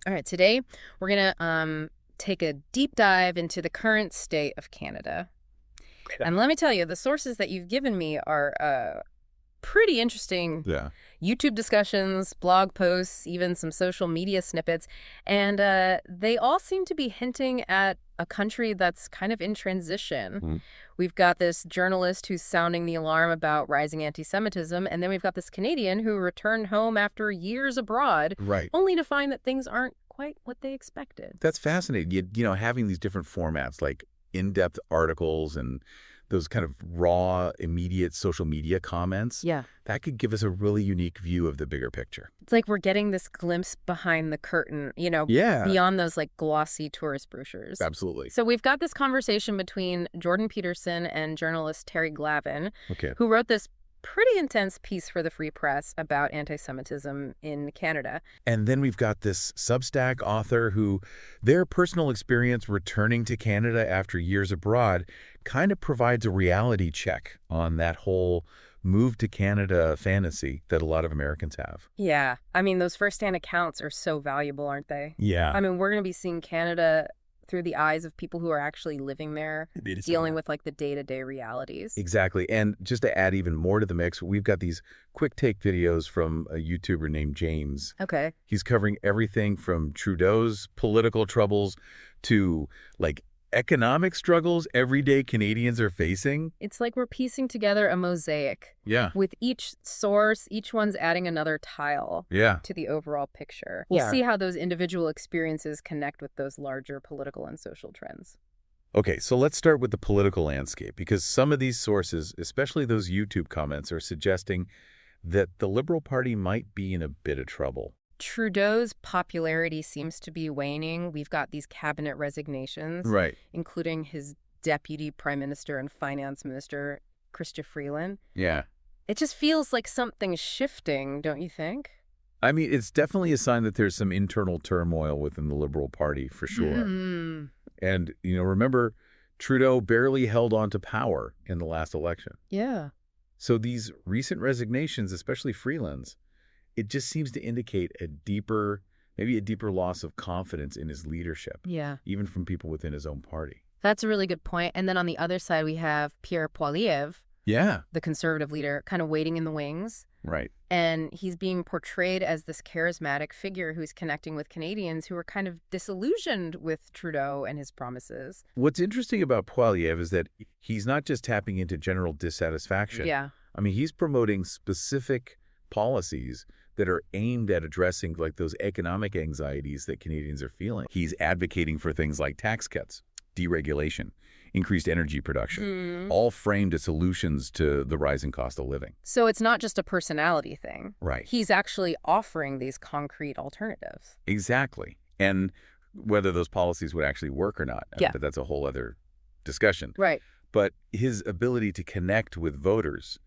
All right, today we're going to take a deep dive into the current state of Canada. Yeah. And let me tell you, the sources that you've given me are pretty interesting. Yeah. YouTube discussions, blog posts, even some social media snippets. And they all seem to be hinting at a country that's kind of in transition. Mhm. We've got this journalist who's sounding the alarm about rising anti-Semitism, and then we've got this Canadian who returned home after years abroad, Right. only to find that things aren't quite what they expected. That's fascinating. Having these different formats like in-depth articles and those kind of raw, immediate social media comments, Yeah. that could give us a really unique view of the bigger picture. It's like we're getting this glimpse behind the curtain, Yeah, beyond those like glossy tourist brochures. absolutely. So we've got this conversation between Jordan Peterson and journalist Terry Glavin, Okay. who wrote this pretty intense piece for the Free Press about anti-Semitism in Canada. And then we've got this Substack author who their personal experience returning to Canada after years abroad kind of provides a reality check on that whole move to Canada fantasy that a lot of Americans have. Yeah. I mean, those firsthand accounts are so valuable, aren't they? Yeah. I mean, we're going to be seeing Canada through the eyes of people who are actually living there, dealing with like the day-to-day realities. Exactly. And just to add even more to the mix, we've got these quick take videos from a YouTuber named James. Okay. He's covering everything from Trudeau's political troubles to like economic struggles everyday Canadians are facing. It's like we're piecing together a mosaic. Yeah. With each source, each one's adding another tile Yeah. to the overall picture. We'll Yeah. see how those individual experiences connect with those larger political and social trends. Okay, so let's start with the political landscape because some of these sources, especially those YouTube comments, are suggesting that the Liberal Party might be in a bit of trouble. Trudeau's popularity seems to be waning. We've got these cabinet resignations, Right. including his deputy prime minister and finance minister, Chrystia Freeland. Yeah. It just feels like something's shifting, don't you think? I mean, it's definitely a sign that there's some internal turmoil within the Liberal Party, for sure. Mm. And, remember, Trudeau barely held on to power in the last election. Yeah. So these recent resignations, especially Freeland's, it just seems to indicate maybe a deeper loss of confidence in his leadership, Yeah. even from people within his own party. That's a really good point. And then on the other side, we have Pierre Poilievre, Yeah. the conservative leader, kind of waiting in the wings. Right. And he's being portrayed as this charismatic figure who's connecting with Canadians who are kind of disillusioned with Trudeau and his promises. What's interesting about Poilievre is that he's not just tapping into general dissatisfaction. Yeah. I mean, he's promoting specific policies that are aimed at addressing like those economic anxieties that Canadians are feeling. He's advocating for things like tax cuts, deregulation, increased energy production, all framed as solutions to the rising cost of living. So it's not just a personality thing. Right. He's actually offering these concrete alternatives. Exactly. And whether those policies would actually work or not, Yeah. but that's a whole other discussion. Right. But his ability to connect with voters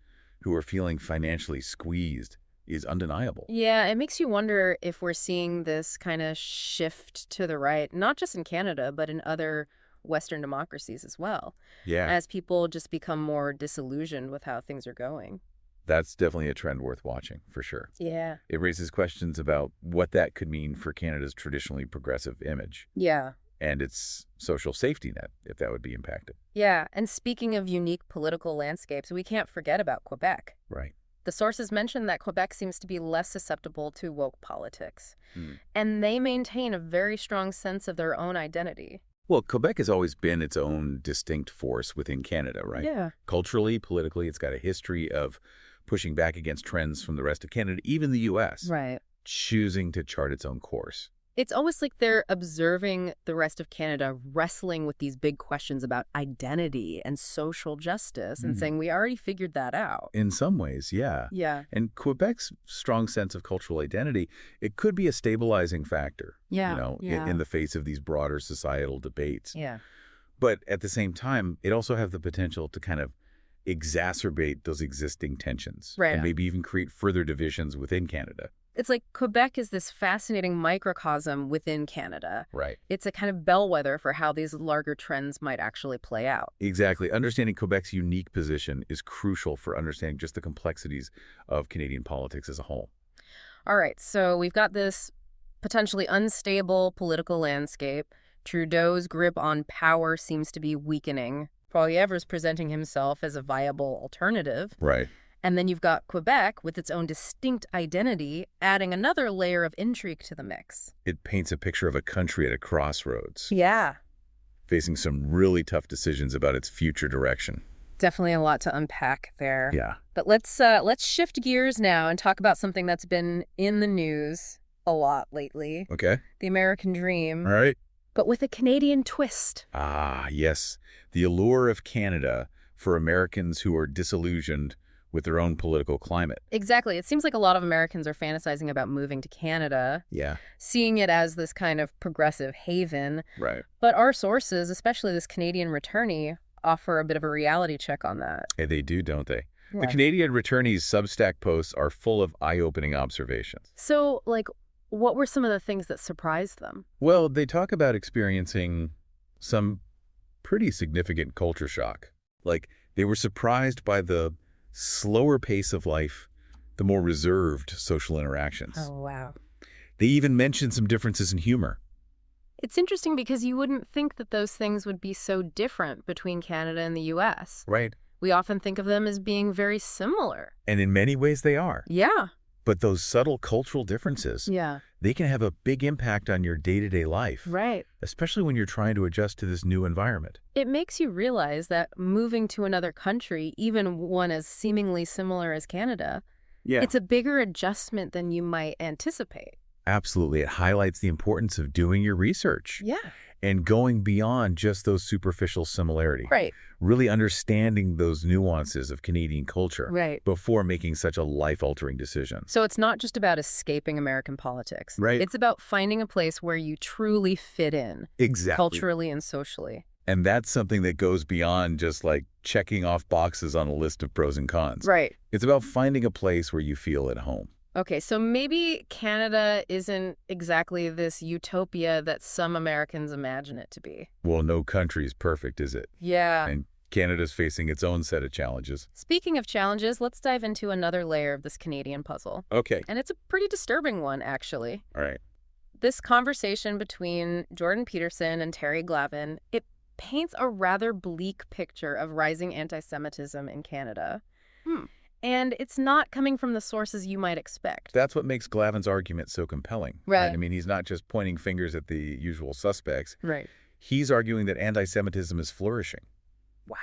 who are feeling financially squeezed is undeniable. Yeah, it makes you wonder if we're seeing this kind of shift to the right, not just in Canada, but in other Western democracies as well, Yeah, as people just become more disillusioned with how things are going. that's definitely a trend worth watching, for sure. Yeah. It raises questions about what that could mean for Canada's traditionally progressive image Yeah. and its social safety net, if that would be impacted. Yeah. And speaking of unique political landscapes, we can't forget about Quebec. Right. The sources mention that Quebec seems to be less susceptible to woke politics, Mm. and they maintain a very strong sense of their own identity. Well, Quebec has always been its own distinct force within Canada, right? Yeah. Culturally, politically, it's got a history of pushing back against trends from the rest of Canada, even the U.S., Right. choosing to chart its own course. It's almost like they're observing the rest of Canada wrestling with these big questions about identity and social justice and saying, we already figured that out. In some ways, yeah. Yeah. And Quebec's strong sense of cultural identity, it could be a stabilizing factor, Yeah. in the face of these broader societal debates. Yeah. But at the same time, it also has the potential to kind of exacerbate those existing tensions Right. and maybe even create further divisions within Canada. It's like Quebec is this fascinating microcosm within Canada. Right. It's a kind of bellwether for how these larger trends might actually play out. Exactly. Understanding Quebec's unique position is crucial for understanding just the complexities of Canadian politics as a whole. All right, so we've got this potentially unstable political landscape. Trudeau's grip on power seems to be weakening. Poilievre is presenting himself as a viable alternative. Right. And then you've got Quebec with its own distinct identity, adding another layer of intrigue to the mix. It paints a picture of a country at a crossroads, Yeah. facing some really tough decisions about its future direction. Definitely a lot to unpack there. Yeah. But let's shift gears now and talk about something that's been in the news a lot lately. Okay. The American dream. All right. But with a Canadian twist. Ah, yes. The allure of Canada for Americans who are disillusioned with their own political climate. Exactly. It seems like a lot of Americans are fantasizing about moving to Canada, Yeah. seeing it as this kind of progressive haven. Right. But our sources, especially this Canadian returnee, offer a bit of a reality check on that. Hey, they do, don't they? Yeah. The Canadian returnees' Substack posts are full of eye-opening observations. So, what were some of the things that surprised them? Well, they talk about experiencing some pretty significant culture shock. Like, they were surprised by the slower pace of life, the more reserved social interactions. Oh, wow. They even mentioned some differences in humor. It's interesting because you wouldn't think that those things would be so different between Canada and the U.S. Right. We often think of them as being very similar. And in many ways they are. Yeah. But those subtle cultural differences, Yeah. they can have a big impact on your day-to-day life, Right. especially when you're trying to adjust to this new environment. It makes you realize that moving to another country, even one as seemingly similar as Canada, it's a bigger adjustment than you might anticipate. Absolutely. It highlights the importance of doing your research Yeah. and going beyond just those superficial similarities. Right. Really understanding those nuances of Canadian culture Right. before making such a life-altering decision. So it's not just about escaping American politics. Right. It's about finding a place where you truly fit in, Exactly. culturally and socially. And that's something that goes beyond just like checking off boxes on a list of pros and cons. Right. It's about finding a place where you feel at home. Okay, so maybe Canada isn't exactly this utopia that some Americans imagine it to be. Well, no country is perfect, is it? Yeah. And Canada's facing its own set of challenges. Speaking of challenges, let's dive into another layer of this Canadian puzzle. Okay. And it's a pretty disturbing one, actually. All right. This conversation between Jordan Peterson and Terry Glavin, it paints a rather bleak picture of rising anti-Semitism in Canada. And it's not coming from the sources you might expect. That's what makes Glavin's argument so compelling. Right. I mean, he's not just pointing fingers at the usual suspects. Right. He's arguing that anti-Semitism is flourishing. Wow.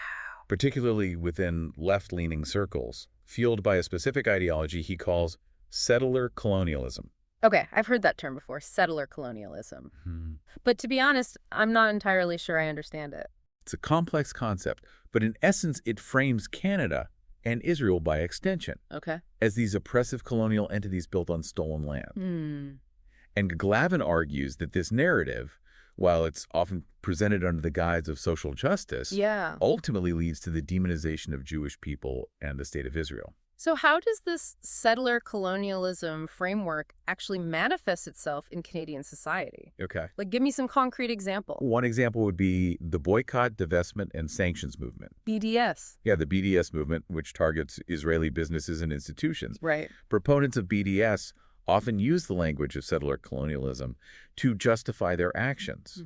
Particularly within left-leaning circles, fueled by a specific ideology he calls settler colonialism. Okay, I've heard that term before, settler colonialism. But to be honest, I'm not entirely sure I understand it. It's a complex concept, but in essence, it frames Canada and Israel by extension Okay. as these oppressive colonial entities built on stolen land. And Glavin argues that this narrative, while it's often presented under the guise of social justice, Yeah. ultimately leads to the demonization of Jewish people and the state of Israel. So how does this settler colonialism framework actually manifest itself in Canadian society? Okay. Give me some concrete example. One example would be the boycott, divestment, and sanctions movement. BDS. Yeah, the BDS movement, which targets Israeli businesses and institutions. Right. Proponents of BDS often use the language of settler colonialism to justify their actions,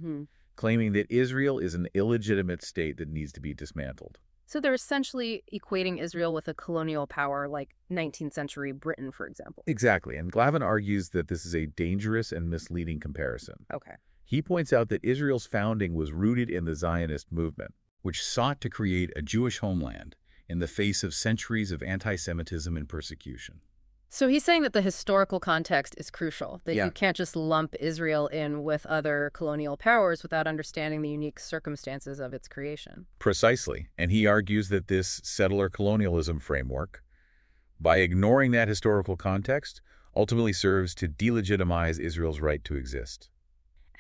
claiming that Israel is an illegitimate state that needs to be dismantled. So they're essentially equating Israel with a colonial power like 19th century Britain, for example. Exactly, and Glavin argues that this is a dangerous and misleading comparison. Okay. He points out that Israel's founding was rooted in the Zionist movement, which sought to create a Jewish homeland in the face of centuries of anti-Semitism and persecution. So he's saying that the historical context is crucial, that Yeah. you can't just lump Israel in with other colonial powers without understanding the unique circumstances of its creation. Precisely, and he argues that this settler colonialism framework, by ignoring that historical context, ultimately serves to delegitimize Israel's right to exist.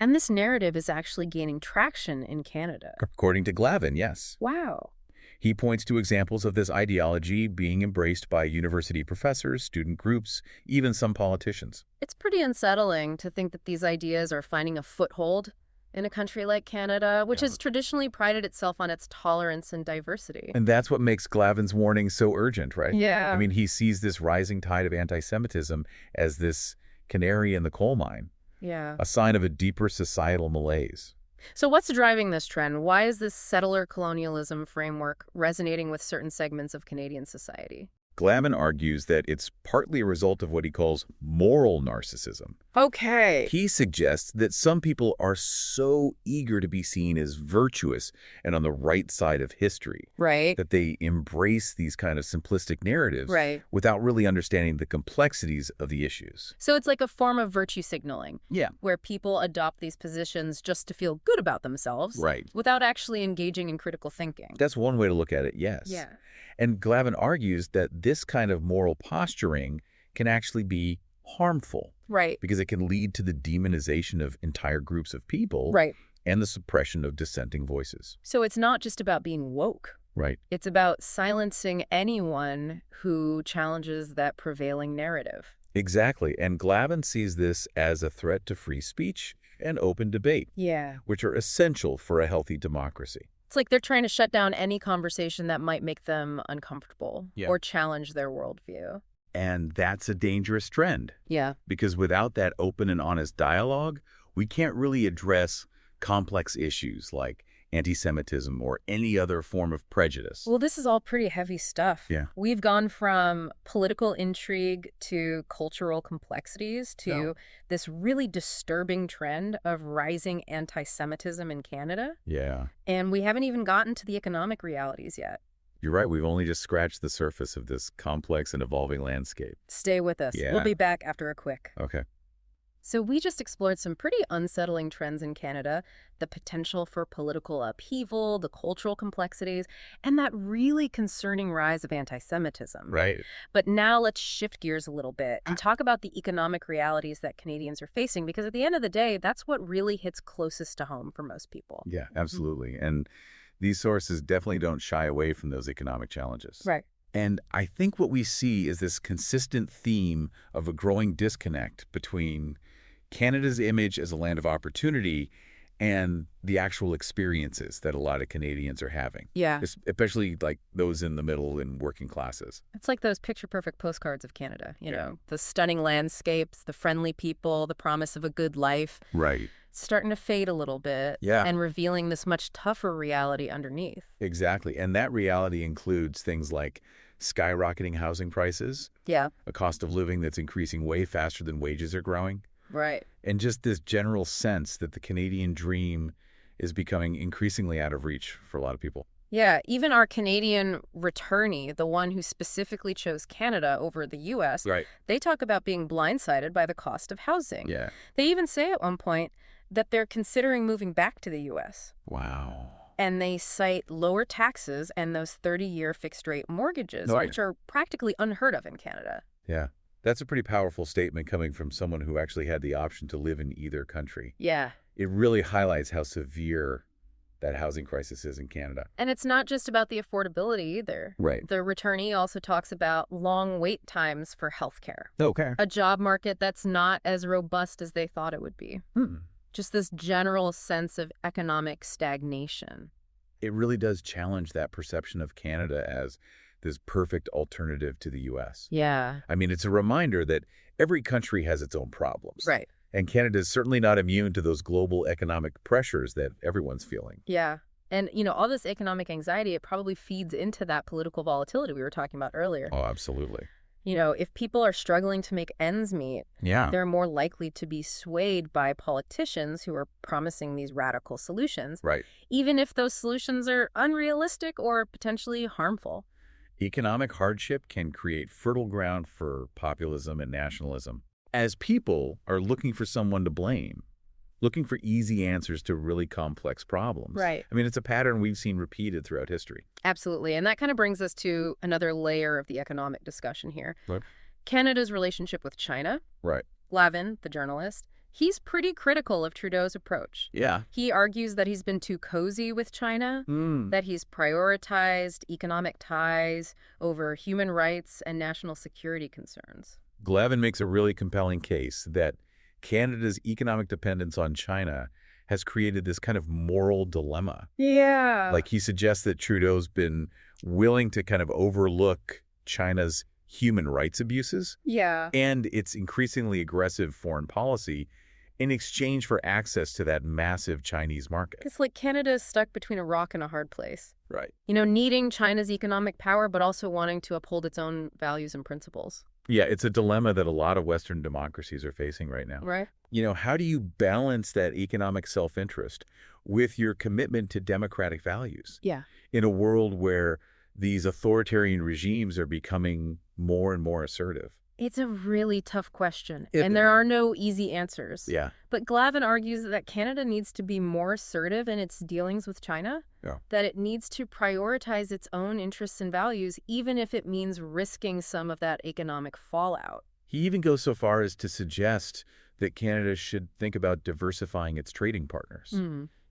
And this narrative is actually gaining traction in Canada. According to Glavin, yes. Wow. He points to examples of this ideology being embraced by university professors, student groups, even some politicians. It's pretty unsettling to think that these ideas are finding a foothold in a country like Canada, which has traditionally prided itself on its tolerance and diversity. And that's what makes Glavin's warning so urgent, right? Yeah. I mean, he sees this rising tide of anti-Semitism as this canary in the coal mine, Yeah. a sign of a deeper societal malaise. So what's driving this trend? Why is this settler colonialism framework resonating with certain segments of Canadian society? Glavin argues that it's partly a result of what he calls moral narcissism. Okay. He suggests that some people are so eager to be seen as virtuous and on the right side of history Right. that they embrace these kind of simplistic narratives Right. without really understanding the complexities of the issues. So it's like a form of virtue signaling. Yeah. Where people adopt these positions just to feel good about themselves. Right. Without actually engaging in critical thinking. That's one way to look at it, yes. Yeah. And Glavin argues that this kind of moral posturing can actually be harmful. Right. Because it can lead to the demonization of entire groups of people. Right. And the suppression of dissenting voices. So it's not just about being woke. Right. It's about silencing anyone who challenges that prevailing narrative. Exactly. And Glavin sees this as a threat to free speech and open debate. Yeah. Which are essential for a healthy democracy. It's like they're trying to shut down any conversation that might make them uncomfortable or challenge their worldview. And that's a dangerous trend. Yeah. Because without that open and honest dialogue, we can't really address complex issues like anti-Semitism or any other form of prejudice. Well, this is all pretty heavy stuff. Yeah. We've gone from political intrigue to cultural complexities to this really disturbing trend of rising anti-Semitism in Canada. Yeah. And we haven't even gotten to the economic realities yet. You're right. We've only just scratched the surface of this complex and evolving landscape. Stay with us. Yeah. We'll be back after a quick. Okay. So we just explored some pretty unsettling trends in Canada, the potential for political upheaval, the cultural complexities, and that really concerning rise of anti-Semitism. Right. But now let's shift gears a little bit and talk about the economic realities that Canadians are facing, because at the end of the day, that's what really hits closest to home for most people. Yeah, absolutely. And these sources definitely don't shy away from those economic challenges. Right. And I think what we see is this consistent theme of a growing disconnect between Canada's image as a land of opportunity and the actual experiences that a lot of Canadians are having. Yeah. Especially like those in the middle and working classes. It's like those picture-perfect postcards of Canada, you know, the stunning landscapes, the friendly people, the promise of a good life. Right. It's starting to fade a little bit. Yeah. And revealing this much tougher reality underneath. Exactly. And that reality includes things like skyrocketing housing prices. Yeah. A cost of living that's increasing way faster than wages are growing. Right. And just this general sense that the Canadian dream is becoming increasingly out of reach for a lot of people. Yeah, even our Canadian returnee, the one who specifically chose Canada over the U.S., they talk about being blindsided by the cost of housing. Yeah. They even say at one point that they're considering moving back to the U.S. Wow. And they cite lower taxes and those 30-year fixed-rate mortgages, which are practically unheard of in Canada. Yeah. That's a pretty powerful statement coming from someone who actually had the option to live in either country. Yeah. It really highlights how severe that housing crisis is in Canada. And it's not just about the affordability either. Right. The returnee also talks about long wait times for healthcare. Okay. A job market that's not as robust as they thought it would be. Just this general sense of economic stagnation. It really does challenge that perception of Canada as this perfect alternative to the U.S. Yeah. I mean, it's a reminder that every country has its own problems. Right. And Canada is certainly not immune to those global economic pressures that everyone's feeling. Yeah. And, you know, all this economic anxiety, it probably feeds into that political volatility we were talking about earlier. Oh, absolutely. You know, if people are struggling to make ends meet, they're more likely to be swayed by politicians who are promising these radical solutions. Right. Even if those solutions are unrealistic or potentially harmful. Economic hardship can create fertile ground for populism and nationalism. As people are looking for someone to blame, looking for easy answers to really complex problems. Right. I mean, it's a pattern we've seen repeated throughout history. Absolutely. And that kind of brings us to another layer of the economic discussion here. Right. Canada's relationship with China. Right. Glavin, the journalist, he's pretty critical of Trudeau's approach. Yeah. He argues that he's been too cozy with China, that he's prioritized economic ties over human rights and national security concerns. Glavin makes a really compelling case that Canada's economic dependence on China has created this kind of moral dilemma. Yeah. Like he suggests that Trudeau's been willing to kind of overlook China's human rights abuses Yeah. and its increasingly aggressive foreign policy in exchange for access to that massive Chinese market. It's like Canada is stuck between a rock and a hard place. Right. Needing China's economic power, but also wanting to uphold its own values and principles. Yeah, it's a dilemma that a lot of Western democracies are facing right now. Right. How do you balance that economic self-interest with your commitment to democratic values? Yeah. In a world where these authoritarian regimes are becoming more and more assertive. It's a really tough question, and there are no easy answers. Yeah. But Glavin argues that Canada needs to be more assertive in its dealings with China, that it needs to prioritize its own interests and values, even if it means risking some of that economic fallout. He even goes so far as to suggest that Canada should think about diversifying its trading partners,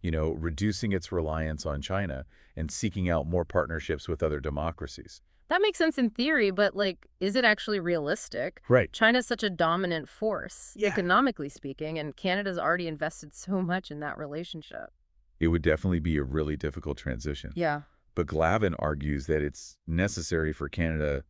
reducing its reliance on China and seeking out more partnerships with other democracies. That makes sense in theory, but, is it actually realistic? Right. China's such a dominant force, economically speaking, and Canada's already invested so much in that relationship. It would definitely be a really difficult transition. Yeah. But Glavin argues that it's necessary for Canada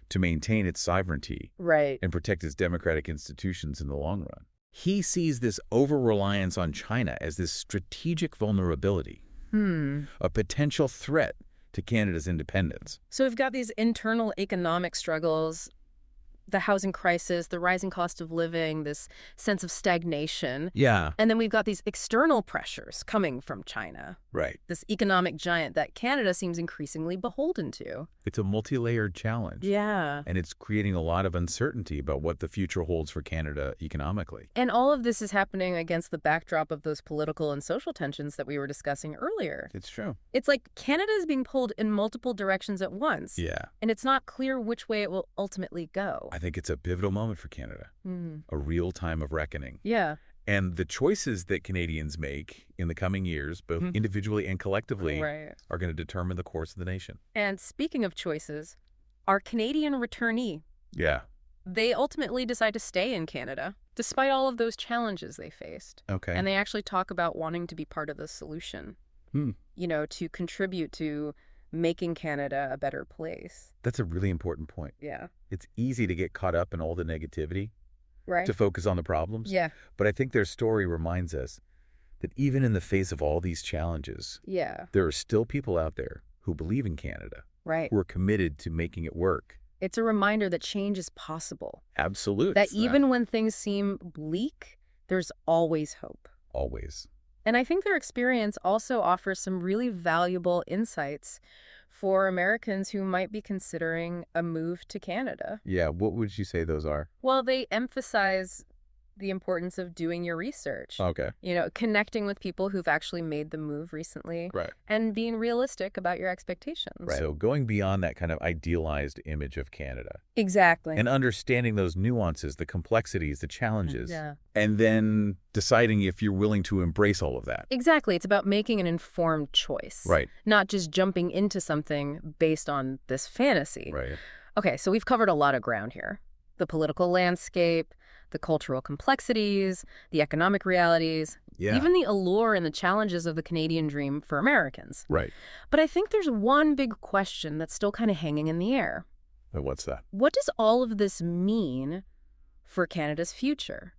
to maintain its sovereignty and protect its democratic institutions in the long run. He sees this over-reliance on China as this strategic vulnerability, a potential threat to Canada's independence. So we've got these internal economic struggles, the housing crisis, the rising cost of living, this sense of stagnation. Yeah. And then we've got these external pressures coming from China. Right. This economic giant that Canada seems increasingly beholden to. It's a multi-layered challenge. Yeah. And it's creating a lot of uncertainty about what the future holds for Canada economically. And all of this is happening against the backdrop of those political and social tensions that we were discussing earlier. It's true. It's like Canada is being pulled in multiple directions at once. Yeah. And it's not clear which way it will ultimately go. I think it's a pivotal moment for Canada, a real time of reckoning. Yeah. And the choices that Canadians make in the coming years, both individually and collectively, are going to determine the course of the nation. And speaking of choices, our Canadian returnee, they ultimately decide to stay in Canada, despite all of those challenges they faced. Okay. And they actually talk about wanting to be part of the solution, to contribute to making Canada a better place. That's a really important point. Yeah. It's easy to get caught up in all the negativity, to Right. focus on the problems. Yeah. But I think their story reminds us that even in the face of all these challenges, Yeah. there are still people out there who believe in Canada, Right. who are committed to making it work. It's a reminder that change is possible. Absolutely. That even when things seem bleak, there's always hope. Always. And I think their experience also offers some really valuable insights for Americans who might be considering a move to Canada. Yeah, what would you say those are? Well, they emphasize the importance of doing your research. Okay. Connecting with people who've actually made the move recently. Right. And being realistic about your expectations. Right. So going beyond that kind of idealized image of Canada. Exactly. And understanding those nuances, the complexities, the challenges. Yeah. And then deciding if you're willing to embrace all of that. Exactly. It's about making an informed choice. Right. Not just jumping into something based on this fantasy. Right. Okay, so we've covered a lot of ground here. The political landscape, the cultural complexities, the economic realities, even the allure and the challenges of the Canadian dream for Americans. Right. But I think there's one big question that's still kind of hanging in the air. But what's that? What does all of this mean for Canada's future?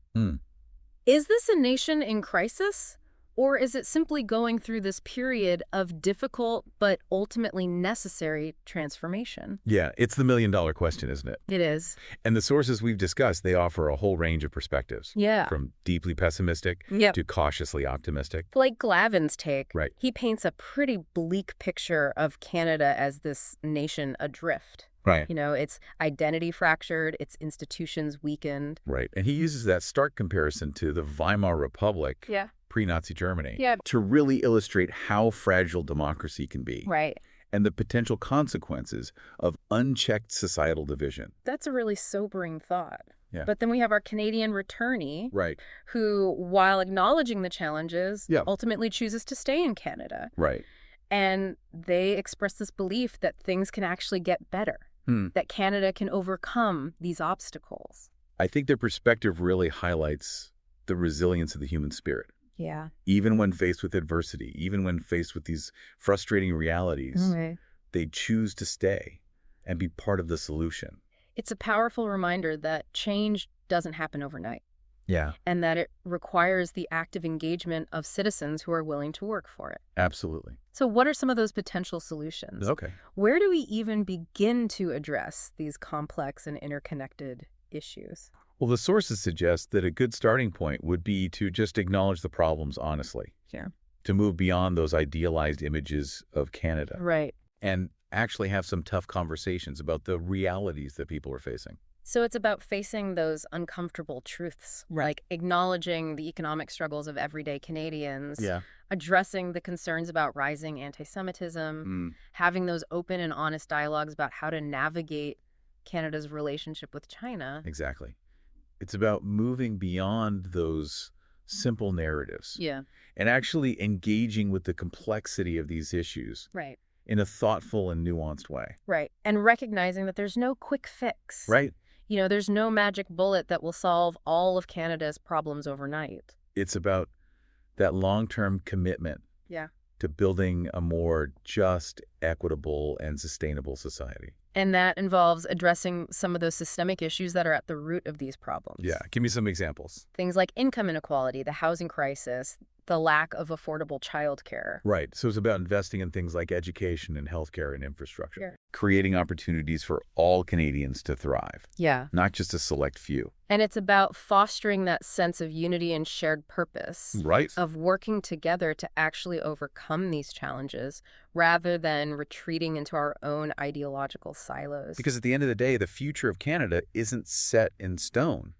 Is this a nation in crisis? Or is it simply going through this period of difficult but ultimately necessary transformation? Yeah, it's the million-dollar question, isn't it? It is. And the sources we've discussed, they offer a whole range of perspectives. Yeah. From deeply pessimistic to cautiously optimistic. Like Glavin's take, Right. He paints a pretty bleak picture of Canada as this nation adrift. Right. Its identity fractured, its institutions weakened. Right. And he uses that stark comparison to the Weimar Republic, pre-Nazi Germany, to really illustrate how fragile democracy can be. Right. And the potential consequences of unchecked societal division. That's a really sobering thought. Yeah. But then we have our Canadian returnee, Right. who, while acknowledging the challenges, ultimately chooses to stay in Canada. Right. And they express this belief that things can actually get better, that Canada can overcome these obstacles. I think their perspective really highlights the resilience of the human spirit. Yeah. Even when faced with adversity, even when faced with these frustrating realities, they choose to stay and be part of the solution. It's a powerful reminder that change doesn't happen overnight. Yeah, and that it requires the active engagement of citizens who are willing to work for it. absolutely. So what are some of those potential solutions? Okay. Where do we even begin to address these complex and interconnected issues? Well, the sources suggest that a good starting point would be to just acknowledge the problems honestly, Yeah. to move beyond those idealized images of Canada Right. and actually have some tough conversations about the realities that people are facing. So it's about facing those uncomfortable truths, like acknowledging the economic struggles of everyday Canadians, Yeah. addressing the concerns about rising anti-Semitism, having those open and honest dialogues about how to navigate Canada's relationship with China. Exactly. It's about moving beyond those simple narratives Yeah, and actually engaging with the complexity of these issues right, in a thoughtful and nuanced way. right. And recognizing that there's no quick fix. Right? There's no magic bullet that will solve all of Canada's problems overnight. It's about that long-term commitment Yeah. to building a more just, equitable, and sustainable society. And that involves addressing some of those systemic issues that are at the root of these problems. Yeah. Give me some examples. Things like income inequality, the housing crisis, the lack of affordable childcare. Right. So it's about investing in things like education and healthcare and infrastructure, Sure. creating opportunities for all Canadians to thrive, Yeah. not just a select few. And it's about fostering that sense of unity and shared purpose, Right. of working together to actually overcome these challenges rather than retreating into our own ideological silos. Because at the end of the day, the future of Canada isn't set in stone.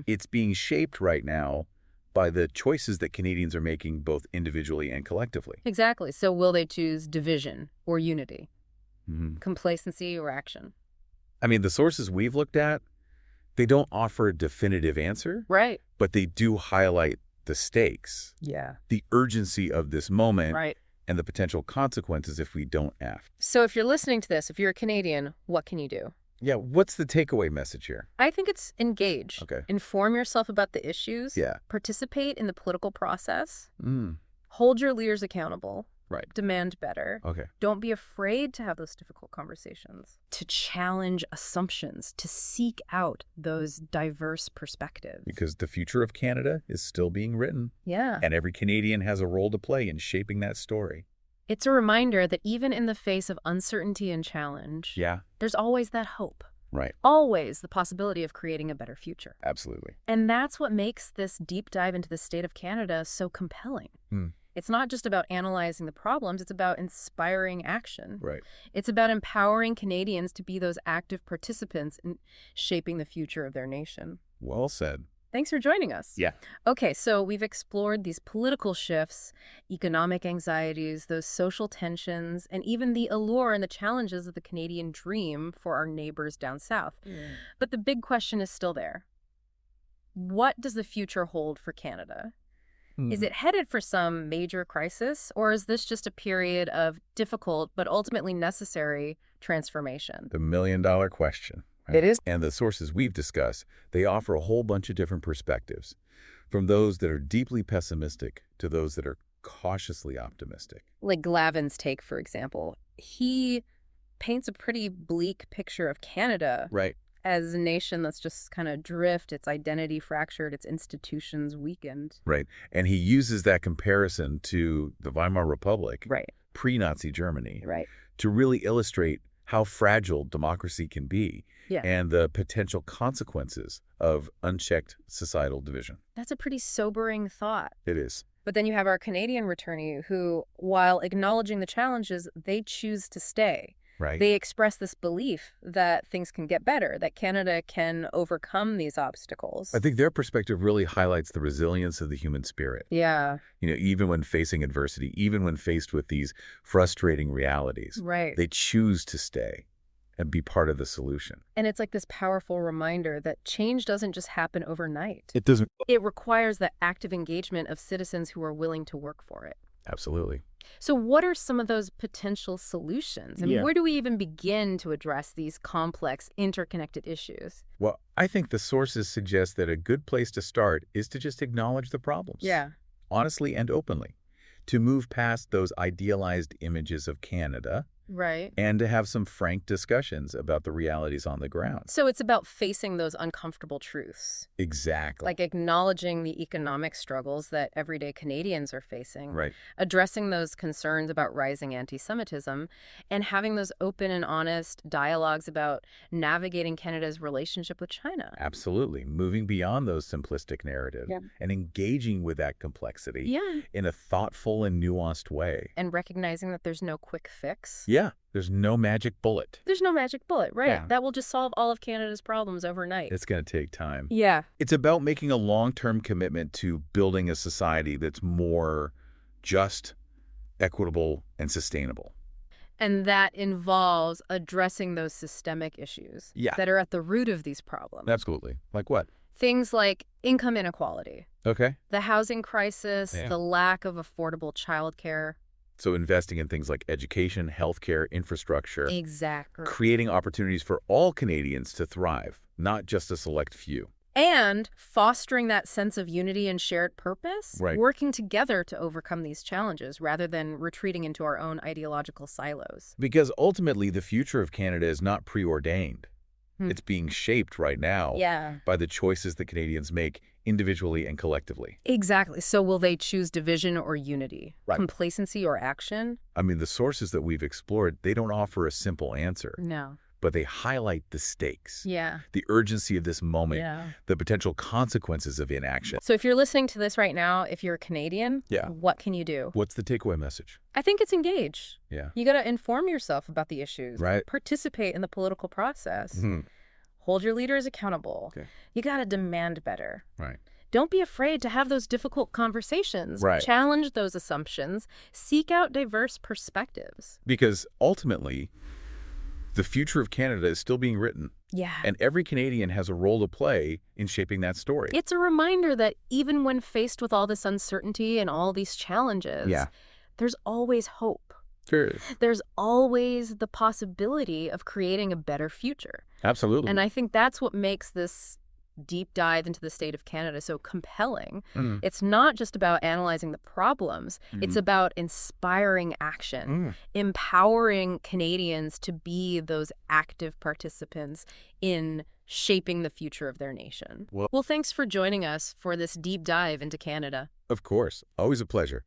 It's being shaped right now by the choices that Canadians are making both individually and collectively. Exactly. So will they choose division or unity, Mm-hmm. complacency or action? I mean, the sources we've looked at, they don't offer a definitive answer, Right. but they do highlight the stakes, Yeah. the urgency of this moment, Right. and the potential consequences if we don't act. So if you're listening to this, if you're a Canadian, what can you do? Yeah, what's the takeaway message here? I think it's engage. Okay. Inform yourself about the issues. Yeah. Participate in the political process. Mm, Hold your leaders accountable. right. Demand better. Okay. Don't be afraid to have those difficult conversations. To challenge assumptions. To seek out those diverse perspectives. Because the future of Canada is still being written, Yeah. and every Canadian has a role to play in shaping that story. It's a reminder that even in the face of uncertainty and challenge, Yeah. there's always that hope. Right. Always the possibility of creating a better future. Absolutely. And that's what makes this deep dive into the state of Canada so compelling. It's not just about analyzing the problems, it's about inspiring action. Right. It's about empowering Canadians to be those active participants in shaping the future of their nation. Well said. Thanks for joining us. Yeah. Okay, so we've explored these political shifts, economic anxieties, those social tensions, and even the allure and the challenges of the Canadian dream for our neighbors down south. But the big question is still there. What does the future hold for Canada? Is it headed for some major crisis, or is this just a period of difficult but ultimately necessary transformation? The million-dollar question. Right? It is. And the sources we've discussed, they offer a whole bunch of different perspectives, from those that are deeply pessimistic to those that are cautiously optimistic. Like Glavin's take, for example. He paints a pretty bleak picture of Canada Right. as a nation that's just kind of drift, its identity fractured, its institutions weakened. Right. And he uses that comparison to the Weimar Republic, Right, pre-Nazi Germany, right. to really illustrate how fragile democracy can be Yeah. and the potential consequences of unchecked societal division. That's a pretty sobering thought. It is. But then you have our Canadian returnee who, while acknowledging the challenges, they choose to stay. Right. They express this belief that things can get better, that Canada can overcome these obstacles. I think their perspective really highlights the resilience of the human spirit. Yeah, Even when facing adversity, even when faced with these frustrating realities, right. they choose to stay and be part of the solution. And it's like this powerful reminder that change doesn't just happen overnight. It doesn't. It requires the active engagement of citizens who are willing to work for it. Absolutely. So what are some of those potential solutions? I mean, Yeah. where do we even begin to address these complex, interconnected issues? Well, I think the sources suggest that a good place to start is to just acknowledge the problems. Yeah. Honestly and openly. To move past those idealized images of Canada Right. and to have some frank discussions about the realities on the ground. So it's about facing those uncomfortable truths. Exactly. Like acknowledging the economic struggles that everyday Canadians are facing, Right. addressing those concerns about rising anti-Semitism, and having those open and honest dialogues about navigating Canada's relationship with China. Absolutely. Moving beyond those simplistic narratives and engaging with that complexity Yeah. in a thoughtful and nuanced way. And recognizing that there's no quick fix. Yeah, there's no magic bullet. There's no magic bullet, right? Yeah. That will just solve all of Canada's problems overnight. It's going to take time. Yeah. It's about making a long-term commitment to building a society that's more just, equitable, and sustainable. And that involves addressing those systemic issues that are at the root of these problems. Absolutely. Like what? Things like income inequality, Okay. the housing crisis, the lack of affordable childcare. So investing in things like education, healthcare, infrastructure. Exactly. Creating opportunities for all Canadians to thrive, not just a select few. And fostering that sense of unity and shared purpose, Right. working together to overcome these challenges rather than retreating into our own ideological silos. Because ultimately, the future of Canada is not preordained. It's being shaped right now by the choices that Canadians make individually and collectively. Exactly. So will they choose division or unity? Right. Complacency or action? I mean, the sources that we've explored, they don't offer a simple answer, No. but they highlight the stakes, Yeah. the urgency of this moment, Yeah. the potential consequences of inaction. So if you're listening to this right now, if you're a Canadian, what can you do? What's the takeaway message? I think it's engage. Yeah. You got to inform yourself about the issues. Right. Participate in the political process. Hold your leaders accountable. Okay. You got to demand better. Right. Don't be afraid to have those difficult conversations. Right. Challenge those assumptions. Seek out diverse perspectives. Because ultimately, the future of Canada is still being written. Yeah. And every Canadian has a role to play in shaping that story. It's a reminder that even when faced with all this uncertainty and all these challenges, there's always hope. Sure. There's always the possibility of creating a better future. Absolutely. And I think that's what makes this deep dive into the state of Canada so compelling. It's not just about analyzing the problems. It's about inspiring action, empowering Canadians to be those active participants in shaping the future of their nation. Well, thanks for joining us for this deep dive into Canada. Of course. Always a pleasure.